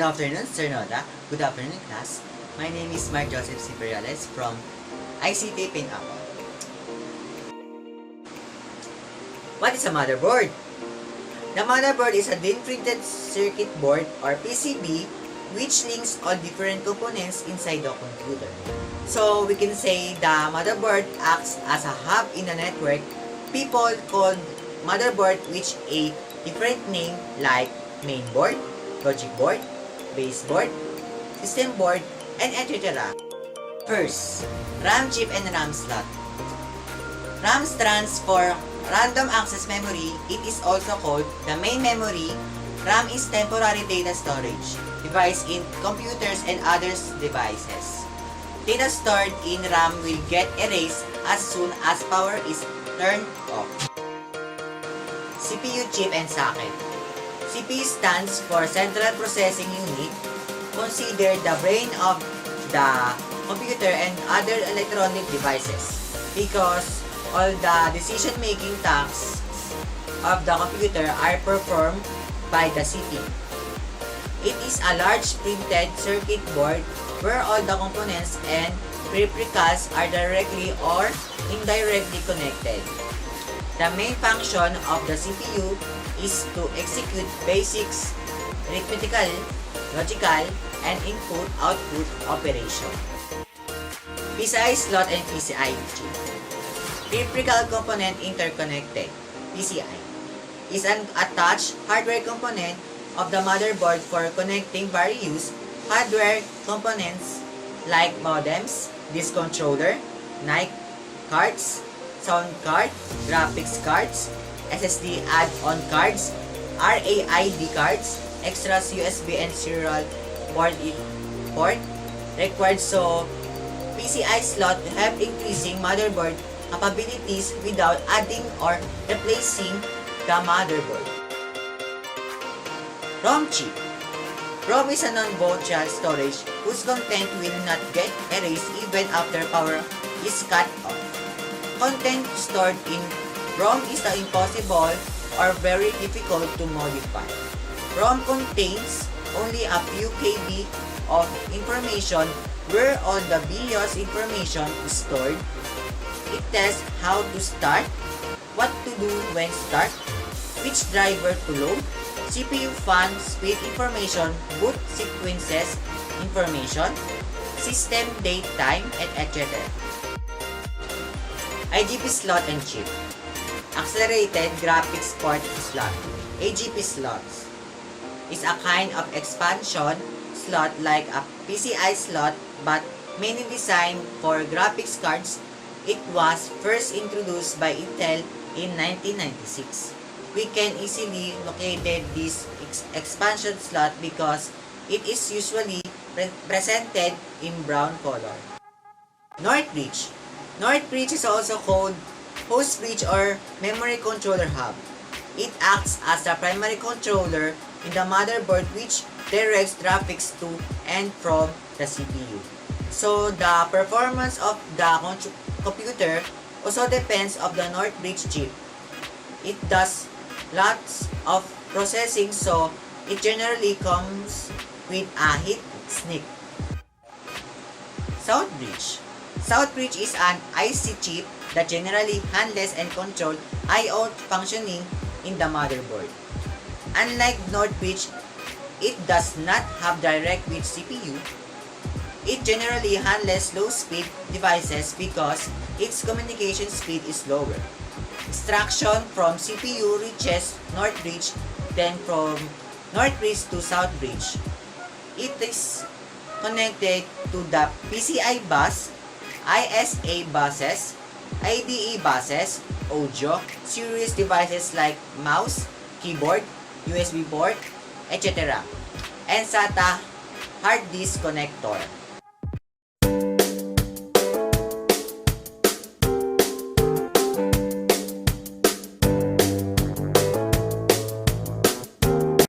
Good afternoon, Sir Noda. Good afternoon, class. My name is Mark Joseph C. PERIALES from ICT Pinapon. What is a motherboard? The motherboard is a printed circuit board or PCB which links all different components inside the computer. So we can say the motherboard acts as a hub in the network. People call motherboard which a different name like main board, logic board, base board, system board, and etc. First, RAM chip and RAM slot. RAM stands for Random Access Memory. It is also called the main memory. RAM is temporary data storage device in computers and other devices. Data stored in RAM will get erased as soon as power is turned off. CPU chip and socket. CPU stands for Central Processing Unit, considered the brain of the computer and other electronic devices because all the decision-making tasks of the computer are performed by the CPU. It is a large printed circuit board where all the components and peripherals are directly or indirectly connected. The main function of the CPU is to execute basics, arithmetical, logical, and input-output operation. PCI slot and PCI chip. Peripheral component interconnected, PCI, is an attached hardware component of the motherboard for connecting various hardware components like modems, disk controller, NIC cards, sound card, graphics cards, SSD add-on cards, RAID cards, extras USB and serial port required. So PCI slot have increasing motherboard capabilities without adding or replacing the motherboard. ROM chip. ROM is a non-volatile storage whose content will not get erased even after power is cut off. Content stored in ROM is impossible or very difficult to modify. ROM contains only a few KB of information where all the BIOS information is stored. It tells how to start, what to do when start, which driver to load, CPU fan speed information, boot sequences information, system date time, and etc. Igb slot and chip. Accelerated Graphics Port Slot, Igb slots, is a kind of expansion slot like a PCI slot but mainly designed for graphics cards. It was first introduced by Intel in 1996. We can easily locate this expansion slot because it is usually presented in brown color. North bridge. North bridge is also called host bridge or memory controller hub. It acts as the primary controller in the motherboard which directs graphics to and from the CPU. So the performance of the computer also depends on the North bridge chip. It does lots of processing, so it generally comes with a heat sink. South bridge. South bridge is an IC chip that generally handles and controls I/O functioning in the motherboard. Unlike North bridge, it does not have direct with CPU. It generally handles low-speed devices because its communication speed is lower. Instruction from CPU reaches North bridge, then from North bridge to South bridge. It is connected to the PCI bus, ISA buses, IDE buses, audio, series devices like mouse, keyboard, USB port, etc. and SATA hard disk connector.